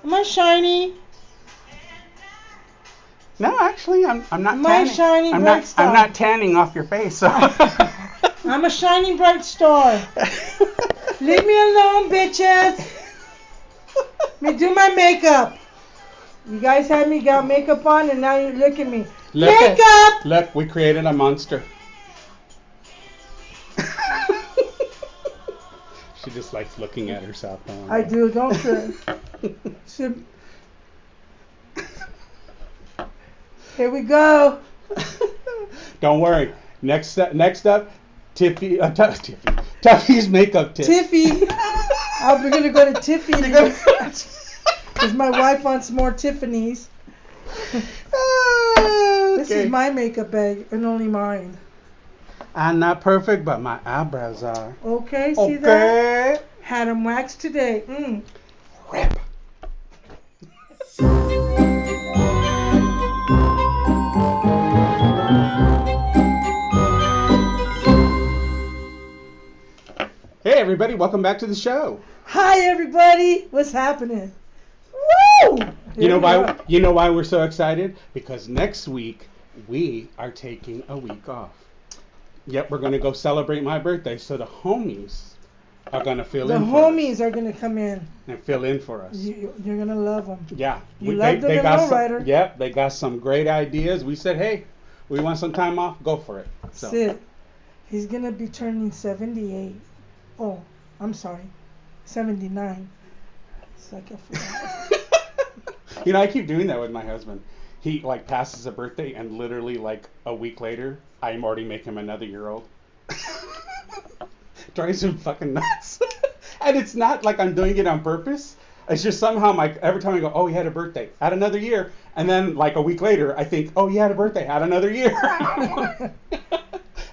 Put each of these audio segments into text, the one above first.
Am I shiny? No, actually, I'm not Am I tanning. a shiny bright star? I'm not tanning off your face. So. I'm a shining bright star. Leave me alone, bitches. Let me do my makeup. You guys had me got makeup on, and now you look at me. Makeup! Look, we created a monster. She just likes looking at herself. I do, don't you? Here we go. Don't worry. Next up, Tuffy's makeup tip. Tiffy. We're gonna go to Tiffy because my wife wants more Tiffany's. This is my makeup bag and only mine. I'm not perfect, but my eyebrows are. Okay, see that? Had them waxed today. Rip. Hey everybody, welcome back to the show. Hi everybody, what's happening? Woo! You know why we're so excited? Because next week we are taking a week off. Yep, we're going to go celebrate my birthday, so the homies are going to fill in for us. The homies are going to come in and fill in for us. You're going to love them. Yeah. You love them in Lowrider. Yep, they got some great ideas. We said, hey, we want some time off, go for it. So. That's it. He's going to be turning 78. Oh, I'm sorry. 79. It's like I forgot. You know, I keep doing that with my husband. He like passes a birthday and literally like a week later, I'm already making him another year old. Drives him fucking nuts. And it's not like I'm doing it on purpose. It's just somehow every time I go, oh, he had a birthday, add another year. And then like a week later, I think, oh, he had a birthday, add another year.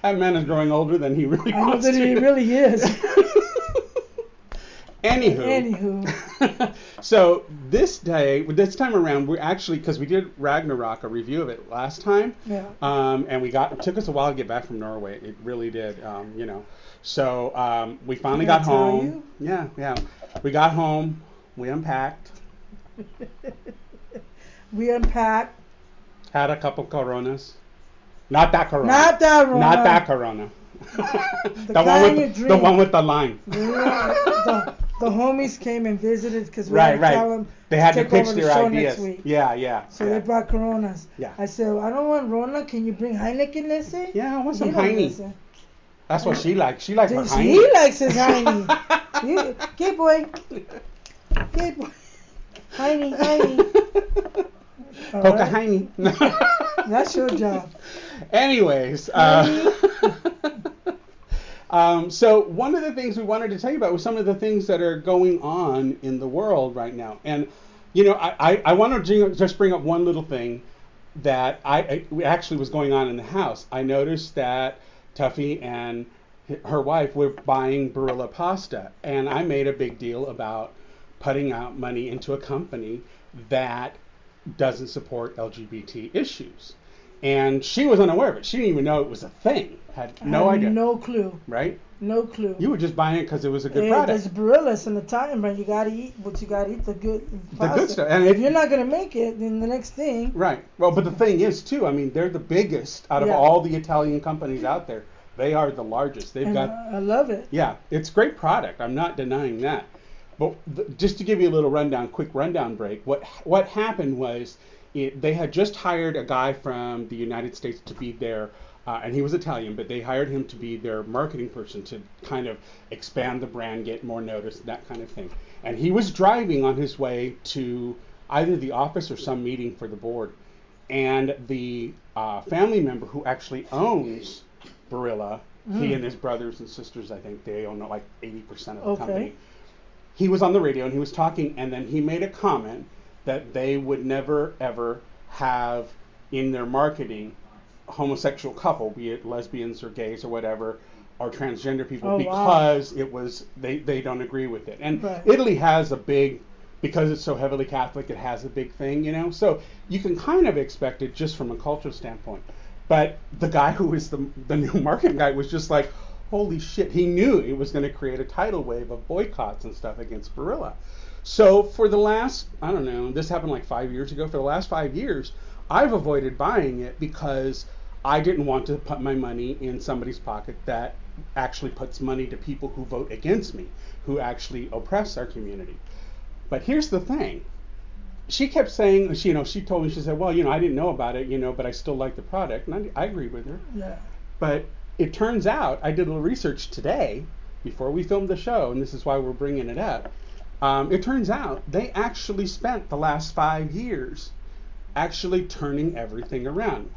That man is growing older than he really wants to. I know that he really is. Anywho. So this time around, we're actually, because we did Ragnarok, a review of it last time. Yeah. And it took us a while to get back from Norway. It really did, So we finally got home. Yeah. We got home. We unpacked. Had a couple Coronas. Not that Corona. Not that Corona. Not that Corona. The one with the line. The homies came and visited because we had to tell them they had to pitch their ideas. Next week. Yeah. So they brought Coronas. Yeah. I said, I don't want Rona. Can you bring Heineken, Lissy? Yeah, I want some Heine. That's what she likes. She likes her Heine. He likes his Heine. Get boy. Heine. Poca Heine. That's your job. Anyways. So one of the things we wanted to tell you about was some of the things that are going on in the world right now. And, I want to just bring up one little thing that actually was going on in the house. I noticed that Tuffy and her wife were buying Barilla pasta. And I made a big deal about putting out money into a company that doesn't support LGBT issues. And she was unaware of it. She didn't even know it was a thing. Had no idea. No clue. Right? No clue. You were just buying it because it was a good product. There's Barillas in the time, but you got to eat what you got to eat, the good stuff. And if you're not going to make it, then the next thing. Right. Well, but the thing is, too, I mean, they're the biggest out of all the Italian companies out there. They are the largest. I love it. Yeah, it's great product. I'm not denying that. But just to give you a little quick rundown break, what happened was they had just hired a guy from the United States to be their, and he was Italian, but they hired him to be their marketing person to kind of expand the brand, get more notice, that kind of thing. And he was driving on his way to either the office or some meeting for the board. And the family member who actually owns Barilla, he and his brothers and sisters, I think they own like 80% of the company. He was on the radio and he was talking, and then he made a comment that they would never ever have in their marketing homosexual couple, be it lesbians or gays or whatever, or transgender people, because it was they don't agree with it. And Italy has a big, because it's so heavily Catholic, it has a big thing, So you can kind of expect it just from a cultural standpoint. But the guy who was the new marketing guy was just like, holy shit, he knew it was going to create a tidal wave of boycotts and stuff against Barilla. So for the last, I don't know, this happened like 5 years ago. For the last 5 years, I've avoided buying it because I didn't want to put my money in somebody's pocket that actually puts money to people who vote against me, who actually oppress our community. But here's the thing. She kept saying, she told me, she said, well, I didn't know about it, but I still like the product. And I agreed with her. Yeah. But it turns out, I did a little research today before we filmed the show, and this is why we're bringing it up. It turns out they actually spent the last 5 years actually turning everything around.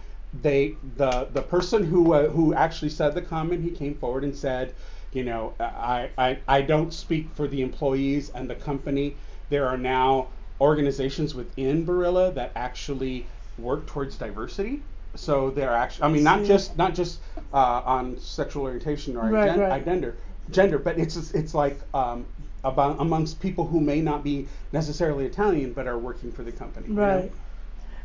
The person who actually said the comment, he came forward and said, I don't speak for the employees and the company. There are now organizations within Barilla that actually work towards diversity. So they're actually, not just on sexual orientation or gender, but it's like about amongst people who may not be necessarily Italian but are working for the company. Right.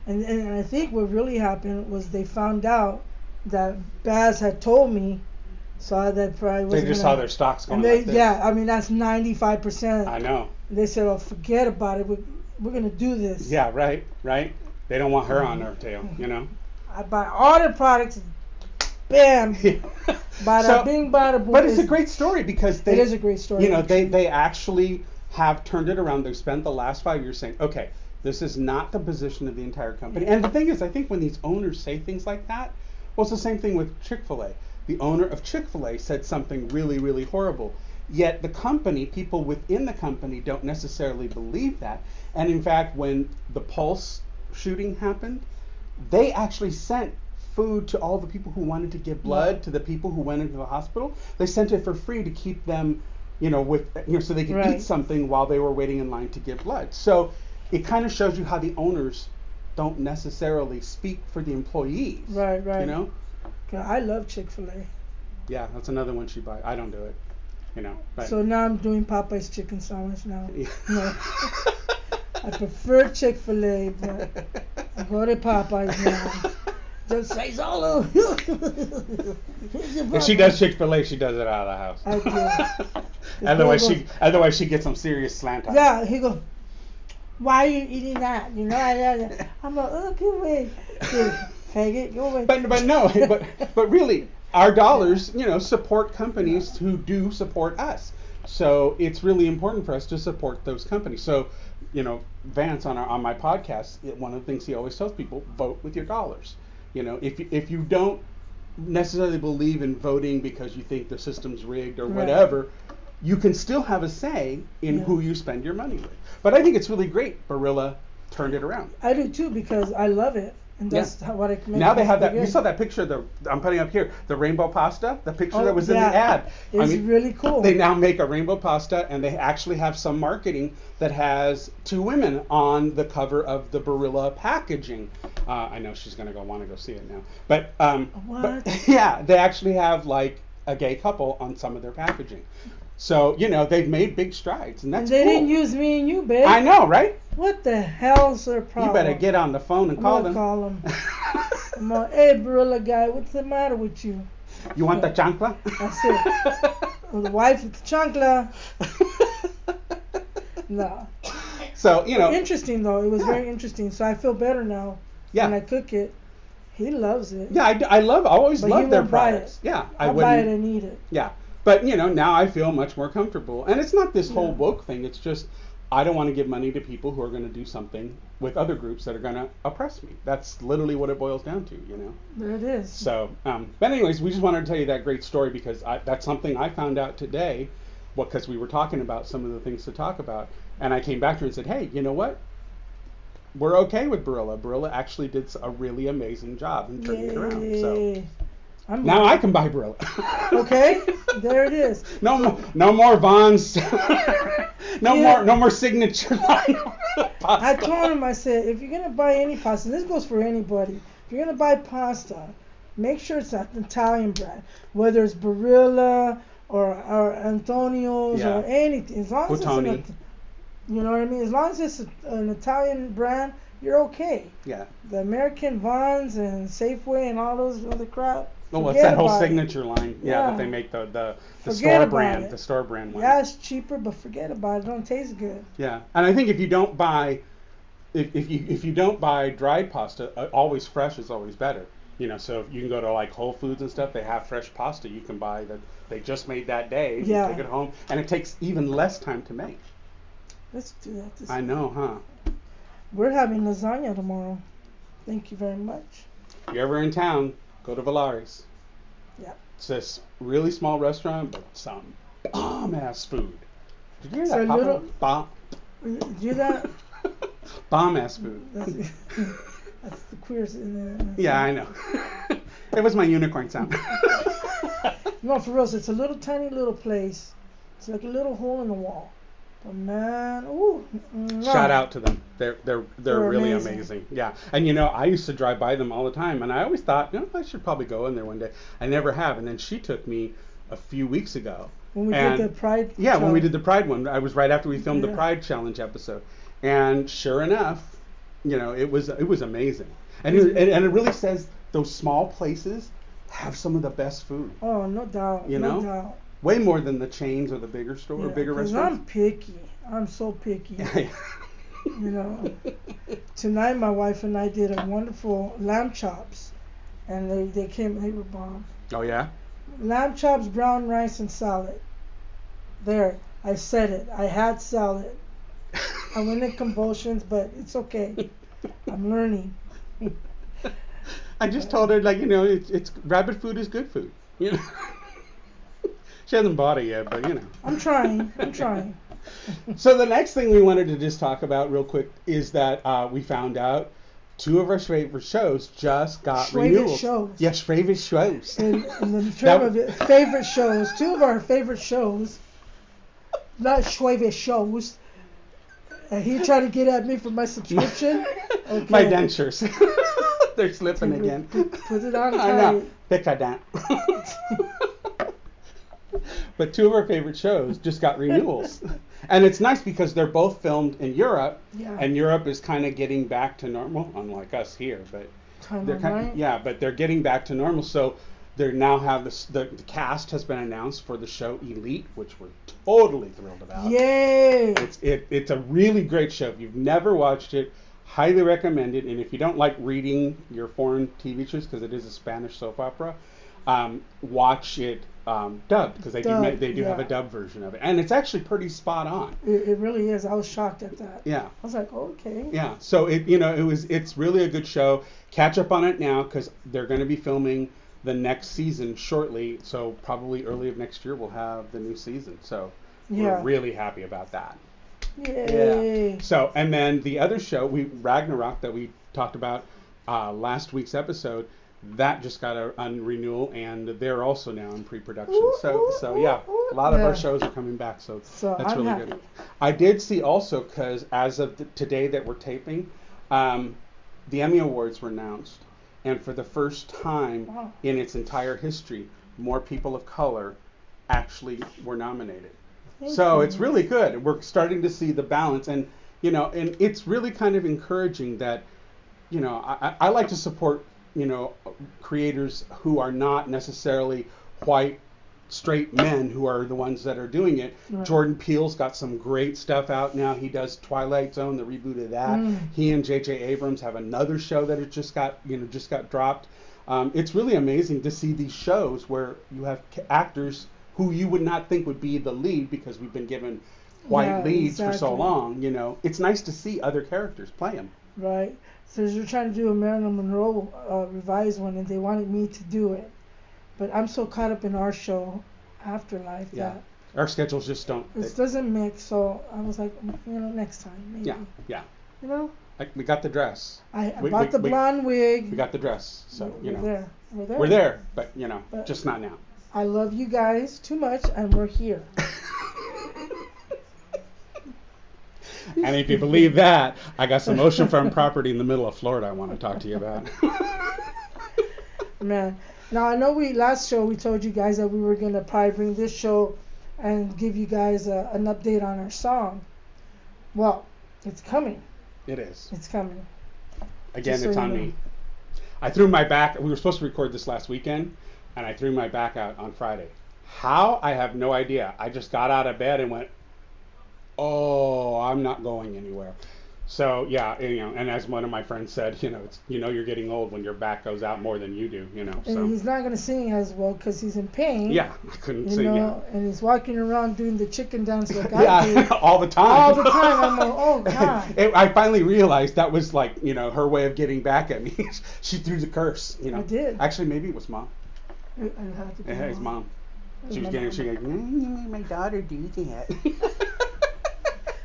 And I think what really happened was they found out that Baz had told me, so that probably was. They just saw their stocks going. And like this. that's 95%. I know. They said, "Oh, forget about it. We're gonna do this." Yeah, right. They don't want her on their tail, I buy all the products. Bam. Bada bing, bada boom. But it's a great story because it is a great story. They actually have turned it around. They've spent the last 5 years saying, okay, this is not the position of the entire company. And the thing is, I think when these owners say things like that, well, it's the same thing with Chick-fil-A. The owner of Chick-fil-A said something really, really horrible. Yet the company, people within the company don't necessarily believe that. And in fact, when the Pulse shooting happened, they actually sent food to all the people who wanted to give blood, to the people who went into the hospital. They sent it for free to keep them, so they could eat something while they were waiting in line to give blood. So it kind of shows you how the owners don't necessarily speak for the employees. Right. I love Chick-fil-A. Yeah, that's another one she buys. I don't do it. But so now I'm doing Popeye's chicken sandwich now. Yeah. No. I prefer Chick-fil-A, but I go to Popeye's now. Just say solo. If she does Chick-fil-A, she does it out of the house. I do. Otherwise she gets some serious slant eye. Yeah, he goes, why are you eating that? I'm like, oh, go away. Faggot, go away. But really, our dollars, support companies who do support us. So it's really important for us to support those companies. So, Vance on my podcast, one of the things he always tells people, vote with your dollars. If you don't necessarily believe in voting because you think the system's rigged or whatever, you can still have a say in who you spend your money with. But I think it's really great Barilla turned it around. I do too, because I love it. And that's what I can make. Now they have that. You saw that picture I'm putting up here, the rainbow pasta, the picture that was in the ad. It's really cool. They now make a rainbow pasta, and they actually have some marketing that has two women on the cover of the Barilla packaging. I know she's going to want to go see it now. But, yeah, they actually have like a gay couple on some of their packaging. So, they've made big strides, and that's they cool. didn't use me and you, babe. I know, right? What the hell's their problem? You better get on the phone and call them. Call them. I'm on, hey, Barilla guy, what's the matter with you? You want the chancla? That's it. Well, the wife with the chancla. No. So, Interesting, though. It was very interesting. So I feel better now when I cook it. He loves it. Yeah, I always love their products. Yeah, I'll buy it and eat it. Yeah. But, now I feel much more comfortable. And it's not this whole woke thing. It's just I don't want to give money to people who are going to do something with other groups that are going to oppress me. That's literally what it boils down to, There it is. So, but anyways, we just wanted to tell you that great story because that's something I found out today because we were talking about some of the things to talk about. And I came back to her and said, hey, you know what? We're okay with Barilla. Barilla actually did a really amazing job in turning it around. So now I can buy Barilla. Okay, there it is. No more Vons. No more signature line pasta. I told him, I said, if you're gonna buy any pasta, this goes for anybody. If you're gonna buy pasta, make sure it's an Italian brand, whether it's Barilla or Antonio's or anything. As long as it's you know what I mean. As long as it's an Italian brand, you're okay. Yeah. The American Vons and Safeway and all those other crap. Oh, it's that whole about it. signature line. Yeah, that they make the Forget store about brand, it. the store brand one. Yeah, it's cheaper, but forget about it. It don't taste good. Yeah, and I think if you don't buy, if you don't buy dried pasta, always fresh is always better. You know, so if you can go to like Whole Foods and stuff, they have fresh pasta you can buy that they just made that day. Yeah. You take it home, and it takes even less time to make. Let's do that. I know, huh? We're having lasagna tomorrow. Thank you very much. If you're ever in town, go to Valaris. Yeah. It's this really small restaurant, but some bomb-ass food. Did you hear So that? Papa? little- Bomb. Do that? Bomb-ass food. That's the queers in there. Yeah, I know. It was my unicorn sound. No, for real, it's a little tiny little place. It's like a little hole in the wall. But man, ooh. Shout out to them. They're really amazing. amazing. Yeah. And you know, I used to drive by them all the time, and I always thought, I should probably go in there one day. I never have. And then she took me a few weeks ago. When we did the Pride. Yeah, when we challenge. did the Pride one. I was right after we filmed the Yeah. Pride Challenge episode. And sure enough, it was amazing. And it really says those small places have some of the best food. Oh, no doubt. You no know? doubt. Way more than the chains or the bigger store or bigger 'cause restaurants. I'm picky. I'm so picky. You know. Tonight, my wife and I did a wonderful lamb chops, and they were bomb. Oh yeah? Lamb chops, brown rice, and salad. There, I said it. I had salad. I went in convulsions, but it's okay. I'm learning. I just told her, it's rabbit food is good food. You know. She hasn't bought it yet, but I'm trying. So the next thing we wanted to just talk about real quick is that we found out two of our favorite shows just got Favorite renewals. shows. Yes, favorite shows. In the term of it, favorite shows. Two of our favorite shows. Not favorite shows. And he tried to get at me for my subscription. Okay. My dentures. They're slipping again. Put it on I know. tight. Decadent. But two of our favorite shows just got renewals. And it's nice because they're both filmed in Europe. Yeah. And Europe is kind of getting back to normal, unlike us here. But but they're getting back to normal. So they now have the cast has been announced for the show Elite, which we're totally thrilled about. Yay! It's a really great show. If you've never watched it, highly recommend it. And if you don't like reading your foreign TV shows, because it is a Spanish soap opera, watch it dubbed, because they do have a dubbed version of it, and it's actually pretty spot on. It really is. I was shocked at that. Yeah. I was like, okay. Yeah. So it's really a good show. Catch up on it now, because they're going to be filming the next season shortly. So probably early of next year we'll have the new season. So we're really happy about that. Yay. Yeah. So, and then the other show, Ragnarok, that we talked about last week's episode, that just got a renewal, and they're also now in pre-production. So yeah, a lot of our shows are coming back. So that's I'm really happy. good. I did see also, because as of today that we're taping, the Emmy Awards were announced, and for the first time in its entire history, more people of color actually were nominated. So it's really good. We're starting to see the balance, and and it's really kind of encouraging that, I like to support, creators who are not necessarily white, straight men who are the ones that are doing it. Right. Jordan Peele's got some great stuff out now. He does Twilight Zone, the reboot of that. He and J.J. Abrams have another show that it just got dropped. It's really amazing to see these shows where you have actors who you would not think would be the lead, because we've been given white leads for so long. It's nice to see other characters play them. Right. So you're trying to do a Marilyn Monroe revised one, and they wanted me to do it, but I'm so caught up in our show, Afterlife, that our schedules just don't. It doesn't mix. So I was like, next time maybe. Yeah. We got the dress. I bought the blonde wig. We got the dress. So We're there. But just not now. I love you guys too much, and we're here. And if you believe that, I got some oceanfront property in the middle of Florida I want to talk to you about. Man, now I know last show we told you guys that we were going to probably bring this show and give you guys an update on our song. Well, it's coming. It is. It's coming. Again, Just so it's you on know. me. I threw my back. We were supposed to record this last weekend, and I threw my back out on Friday. How? I have no idea. I just got out of bed and went, "Oh, I'm not going anywhere." So yeah, and as one of my friends said, it's you're getting old when your back goes out more than you do, And So he's not gonna sing as well because he's in pain. yeah, I couldn't You sing. know, and he's walking around doing the chicken dance like I do. Yeah, all the time. All the time. I'm like, oh God. I finally realized that was like, her way of getting back at me. She threw the curse, I did. Actually, maybe it was mom. It had to be His mom. She was my getting, mom. she like, you made my daughter do that.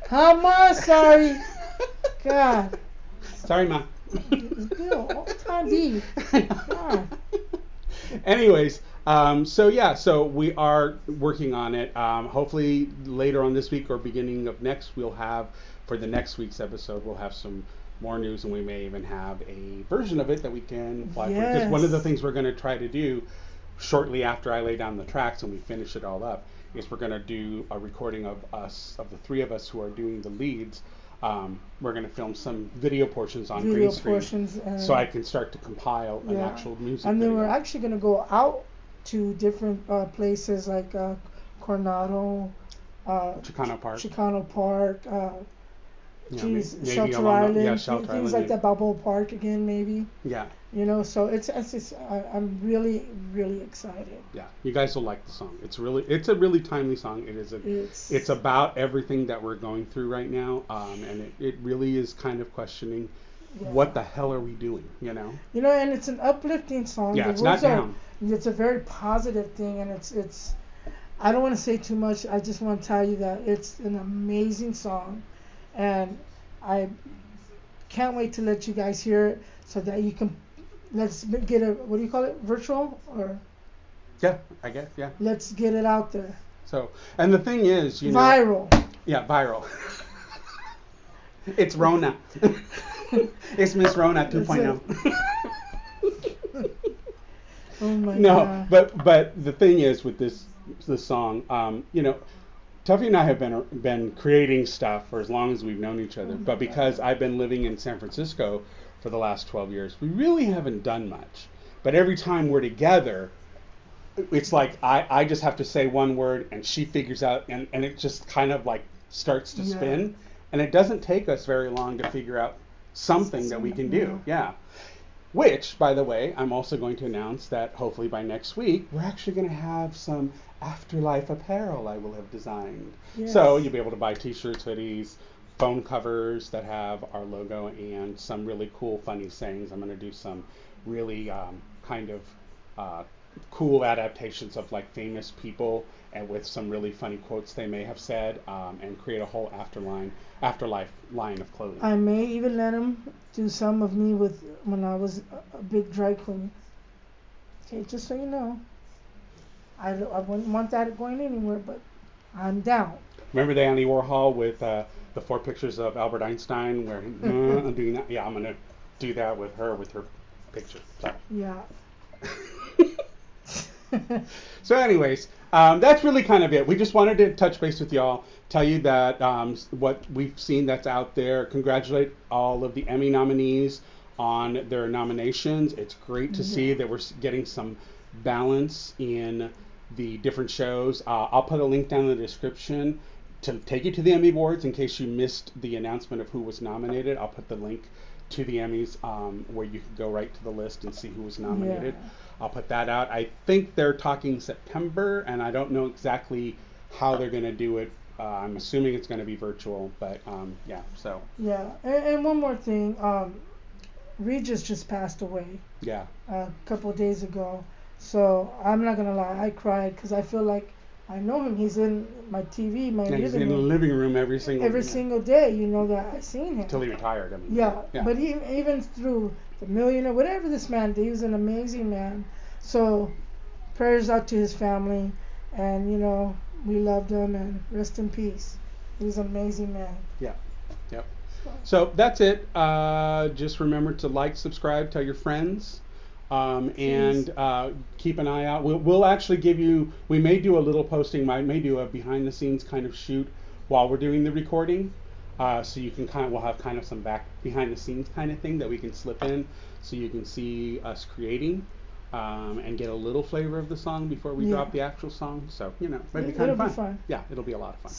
Mama, sorry. God. Sorry, ma. Bill, all the time, B. God. Anyways, so we are working on it. Hopefully later on this week or beginning of next, for the next week's episode, we'll have some more news, and we may even have a version of it that we can apply for. Because one of the things we're going to try to do shortly after I lay down the tracks and we finish it all up is we're going to do a recording of the three of us who are doing the leads. We're going to film some video portions on green screen, so I can start to compile an actual music And then video. we're actually going to go out to different places like Coronado, Chicano Park, Shelter Island, things like that, Balboa Park again, maybe. Yeah. So it's just, I'm really, really excited. Yeah, you guys will like the song. It's a really timely song. It's about everything that we're going through right now, and it really is kind of questioning what the hell are we doing, and it's an uplifting song. Yeah, the it's not down. It's a very positive thing, and it's. I don't want to say too much. I just want to tell you that it's an amazing song, and I can't wait to let you guys hear it so that you can. Let's get a, what do you call it, virtual or? Yeah, I guess, yeah. Let's get it out there. So, and the thing is, viral. Yeah, viral. It's Rona. It's Miss Rona 2.0. Oh my God. No, but the thing is with this song, Tuffy and I have been creating stuff for as long as we've known each other. But because I've been living in San Francisco for the last 12 years, we really haven't done much. But every time we're together, it's like I just have to say one word and she figures out, and it just kind of like starts to spin. And it doesn't take us very long to figure out something that we can do. Yeah. Which, by the way, I'm also going to announce that hopefully by next week, we're actually going to have some Afterlife apparel I will have designed. Yes. So you'll be able to buy t-shirts, hoodies, phone covers that have our logo, and some really cool, funny sayings. I'm going to do some really kind of cool adaptations of like famous people and with some really funny quotes they may have said, and create a whole Afterlife line of clothing. I may even let him do some of me when I was a big drag queen. Okay, just so you know. I wouldn't want that going anywhere, but I'm down. Remember the Andy Warhol with the 4 pictures of Albert Einstein where I'm doing that? Yeah, I'm going to do that with her picture. So. Yeah. So anyways, that's really kind of it. We just wanted to touch base with y'all, tell you that what we've seen that's out there, congratulate all of the Emmy nominees on their nominations. It's great to see that we're getting some balance in the different shows. I'll put a link down in the description to take you to the Emmy Awards in case you missed the announcement of who was nominated. I'll put the link to the Emmys where you can go right to the list and see who was nominated. Yeah. I'll put that out. I think they're talking September, and I don't know exactly how they're going to do it. I'm assuming it's going to be virtual, but yeah, so. Yeah, and one more thing. Regis just passed away. Yeah. A couple of days ago. So I'm not going to lie, I cried because I feel like I know him. He's in my TV, my living room. He's in the living room every single day, that I've seen him. Until he retired, I mean. Yeah. But even through the Millionaire, whatever this man did, he was an amazing man. So prayers out to his family, and we loved him, and rest in peace. He was an amazing man. Yeah. Yep. So that's it. Just remember to like, subscribe, tell your friends. And keep an eye out. We'll actually we may do a little posting, may do a behind the scenes kind of shoot while we're doing the recording. So you can we'll have kind of some behind the scenes kind of thing that we can slip in, so you can see us creating, and get a little flavor of the song before we drop the actual song. So maybe kind of fun. Be fun. Yeah, it'll be a lot of fun.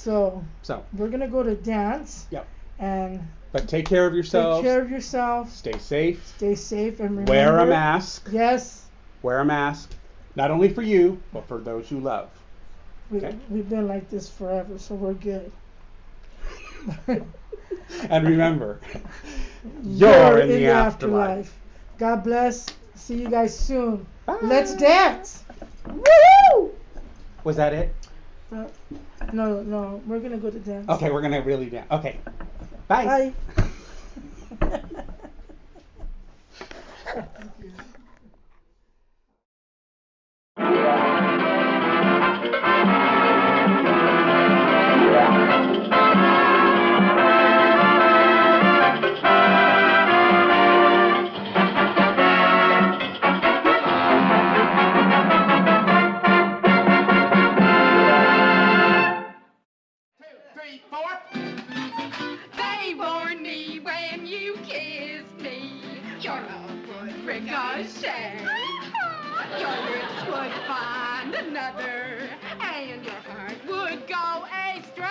So we're gonna go to dance. Yep. But take care of yourselves. Take care of yourself. Stay safe. Stay safe and remember, wear a mask. Yes. Wear a mask, not only for you, but for those you love. We've been like this forever, so we're good. And remember, you're in the afterlife. God bless. See you guys soon. Bye. Let's dance. Woo! Was that it? No, we're gonna go to dance. Okay, we're gonna really dance. Okay, bye. Bye. They warned me when you kissed me. Your love would ricochet. Your lips would find another, and your heart would go astray.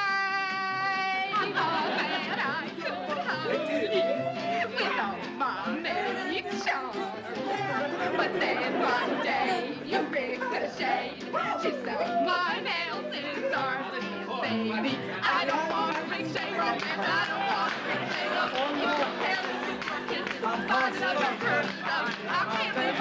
I thought that I could hide with all my magic charms, but then one day you ricocheted to someone else's arms. Baby, I don't want to ricochet romance. I don't want to ricochet love. You compare me to my kisses. I'm finding out your first love. I can't live